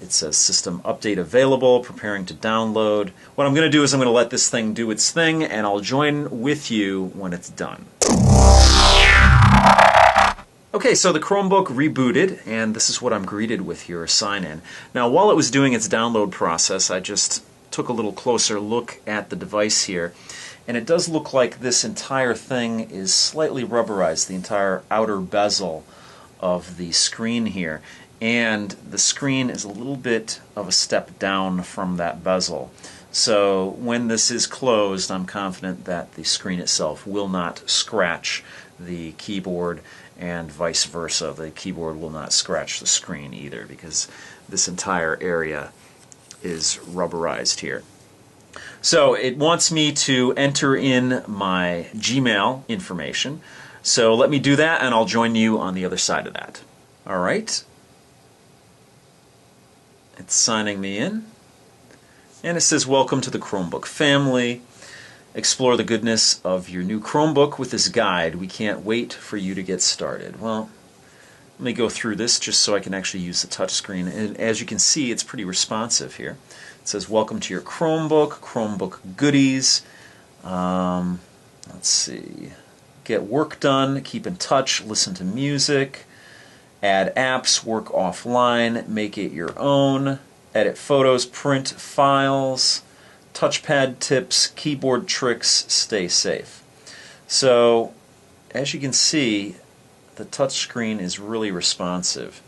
it says system update available, preparing to download. What I'm going to do is I'm going to let this thing do its thing, and I'll join with you when it's done. Okay, so the Chromebook rebooted, and this is what I'm greeted with here, a sign-in. Now, while it was doing its download process, I just took a little closer look at the device here, and it does look like this entire thing is slightly rubberized, the entire outer bezel of the screen here, and the screen is a little bit of a step down from that bezel. So when this is closed, I'm confident that the screen itself will not scratch the keyboard, and vice versa. The keyboard will not scratch the screen either, because this entire area is rubberized here. So it wants me to enter in my Gmail information. So let me do that, and I'll join you on the other side of that. All right. It's signing me in. And it says, welcome to the Chromebook family. Explore the goodness of your new Chromebook with this guide. We can't wait for you to get started. Well, let me go through this just so I can actually use the touchscreen. And as you can see, it's pretty responsive here. It says, welcome to your Chromebook, Chromebook goodies. Let's see. Get work done, keep in touch, listen to music, add apps, work offline, make it your own, edit photos, print files, touchpad tips, keyboard tricks, stay safe. So, as you can see, the touchscreen is really responsive.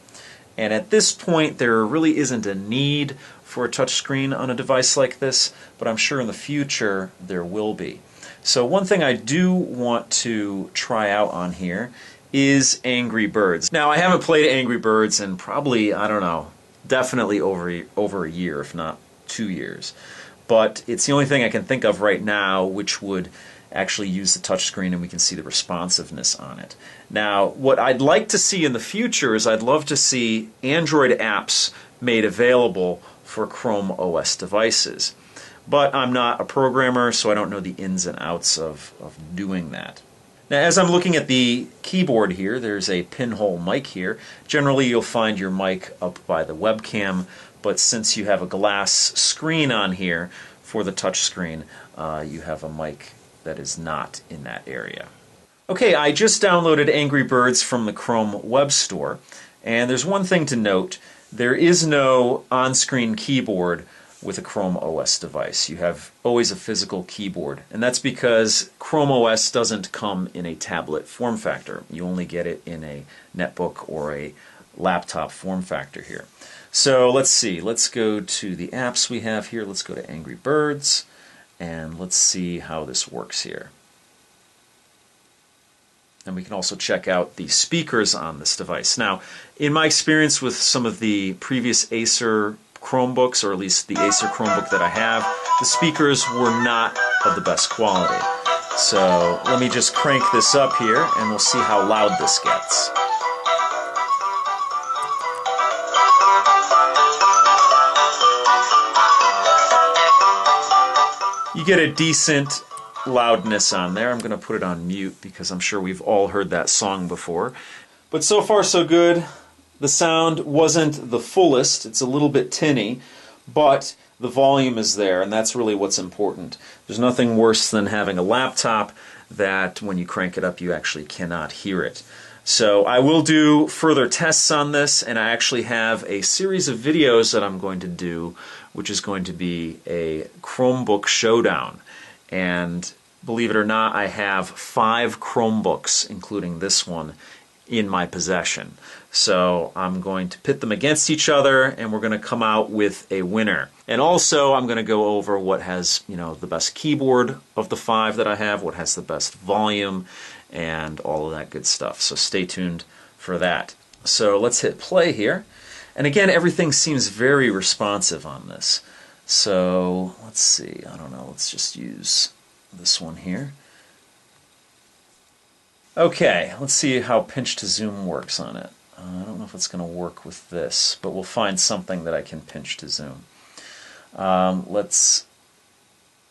And at this point, there really isn't a need for a touchscreen on a device like this, but I'm sure in the future there will be. So one thing I do want to try out on here is Angry Birds. Now, I haven't played Angry Birds in probably, I don't know, definitely over a year, if not 2 years. But it's the only thing I can think of right now which would actually use the touchscreen and we can see the responsiveness on it. Now, what I'd like to see in the future is I'd love to see Android apps made available for Chrome OS devices. But I'm not a programmer, so I don't know the ins and outs of doing that. Now, as I'm looking at the keyboard here, there's a pinhole mic here. Generally, you'll find your mic up by the webcam, but since you have a glass screen on here for the touch screen, you have a mic that is not in that area. Okay, I just downloaded Angry Birds from the Chrome Web Store, and there's one thing to note. There is no on-screen keyboard with a Chrome OS device. You have always a physical keyboard, and that's because Chrome OS doesn't come in a tablet form factor. You only get it in a netbook or a laptop form factor here. So let's see, let's go to the apps we have here. Let's go to Angry Birds, and let's see how this works here. And we can also check out the speakers on this device. Now, in my experience with some of the previous Acer Chromebooks, or at least the Acer Chromebook that I have, the speakers were not of the best quality. So let me just crank this up here and we'll see how loud this gets. You get a decent loudness on there. I'm going to put it on mute because I'm sure we've all heard that song before. But so far so good. The sound wasn't the fullest. It's a little bit tinny, but the volume is there, and that's really what's important. There's nothing worse than having a laptop that when you crank it up you actually cannot hear it. So I will do further tests on this, and I actually have a series of videos that I'm going to do, which is going to be a Chromebook showdown. And believe it or not, I have 5 Chromebooks, including this one, in my possession. So I'm going to pit them against each other, and we're going to come out with a winner. And also I'm going to go over what has, the best keyboard of the 5 that I have, what has the best volume, and all of that good stuff. So stay tuned for that. So let's hit play here. And again, everything seems very responsive on this. So let's see, I don't know, let's just use this one here. Okay, let's see how pinch to zoom works on it. I don't know if it's going to work with this, but we'll find something that I can pinch to zoom. Let's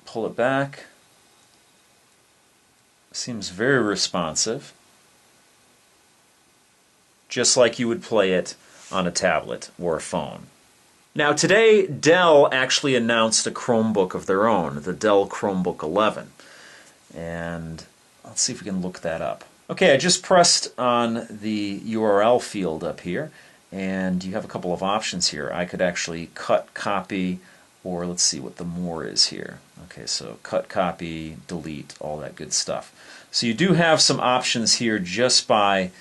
pull it back. Seems very responsive. Just like you would play it on a tablet or a phone. Now today, Dell actually announced a Chromebook of their own, the Dell Chromebook 11. And let's see if we can look that up. Okay, I just pressed on the URL field up here, and you have a couple of options here. I could actually cut, copy, or let's see what the more is here. Okay, so cut, copy, delete, all that good stuff. So you do have some options here just by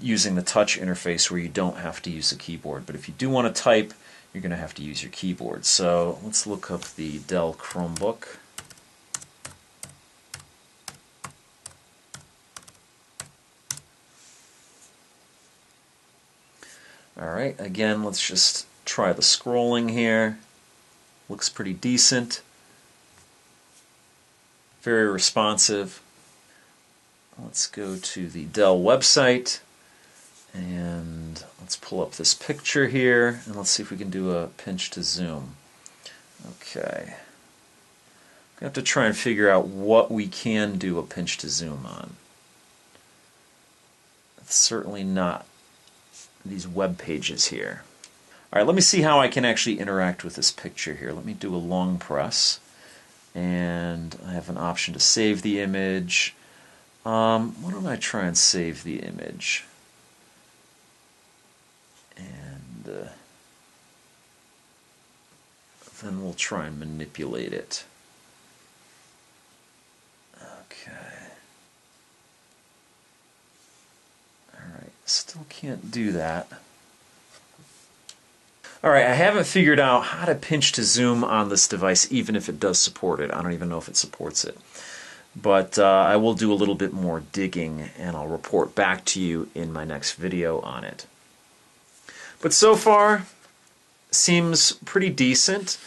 using the touch interface where you don't have to use the keyboard. But if you do want to type, you're going to have to use your keyboard. So let's look up the Dell Chromebook. Alright, again, let's just try the scrolling here. Looks pretty decent. Very responsive. Let's go to the Dell website and let's pull up this picture here and let's see if we can do a pinch to zoom. Okay. We have to try and figure out what we can do a pinch to zoom on. It's certainly not these web pages here. Alright, let me see how I can actually interact with this picture here. Let me do a long press, and I have an option to save the image. Why don't I try and save the image? And then we'll try and manipulate it. Okay. Alright, still can't do that. Alright, I haven't figured out how to pinch to zoom on this device, even if it does support it. I don't even know if it supports it. But I will do a little bit more digging, and I'll report back to you in my next video on it. But so far, seems pretty decent.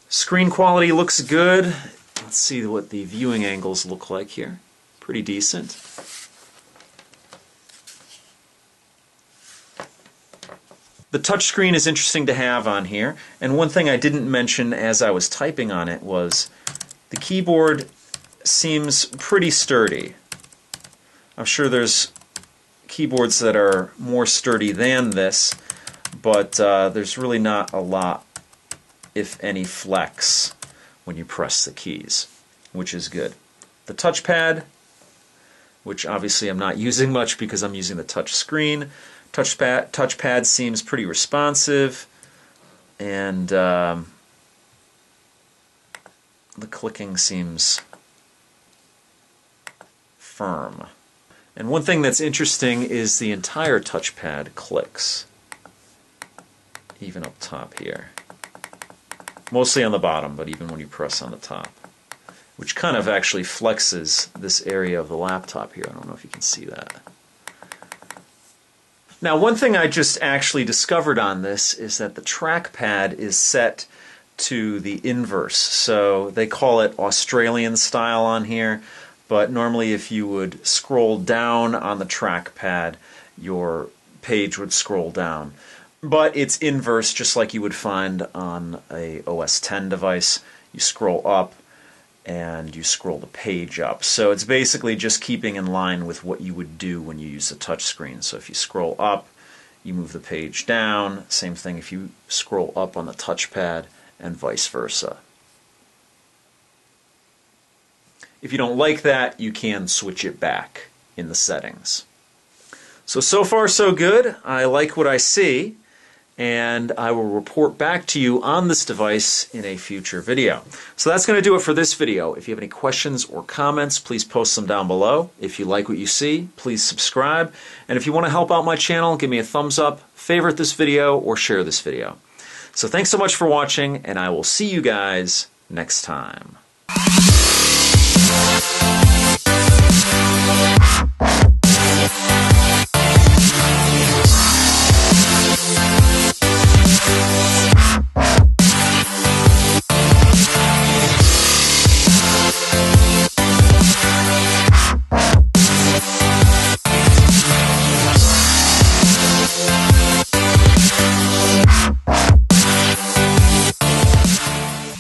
Screen quality looks good. Let's see what the viewing angles look like here. Pretty decent. The touchscreen is interesting to have on here, and one thing I didn't mention as I was typing on it was the keyboard seems pretty sturdy. I'm sure there's keyboards that are more sturdy than this, but there's really not a lot, if any, flex when you press the keys, which is good. The touchpad, which obviously I'm not using much because I'm using the touch screen. Touchpad seems pretty responsive, and the clicking seems firm. And one thing that's interesting is the entire touchpad clicks, even up top here. Mostly on the bottom, but even when you press on the top, which kind of actually flexes this area of the laptop here. I don't know if you can see that. Now, one thing I just actually discovered on this is that the trackpad is set to the inverse. So they call it Australian style on here, but normally if you would scroll down on the trackpad, your page would scroll down. But it's inverse, just like you would find on a OS X device. You scroll up and you scroll the page up. So it's basically just keeping in line with what you would do when you use the touch screen. So if you scroll up, you move the page down. Same thing if you scroll up on the touchpad, and vice versa. If you don't like that, you can switch it back in the settings. So far so good. I like what I see, and I will report back to you on this device in a future video. So that's going to do it for this video. If you have any questions or comments, please post them down below. If you like what you see, please subscribe. And if you want to help out my channel, give me a thumbs up, favorite this video, or share this video. So thanks so much for watching, and I will see you guys next time.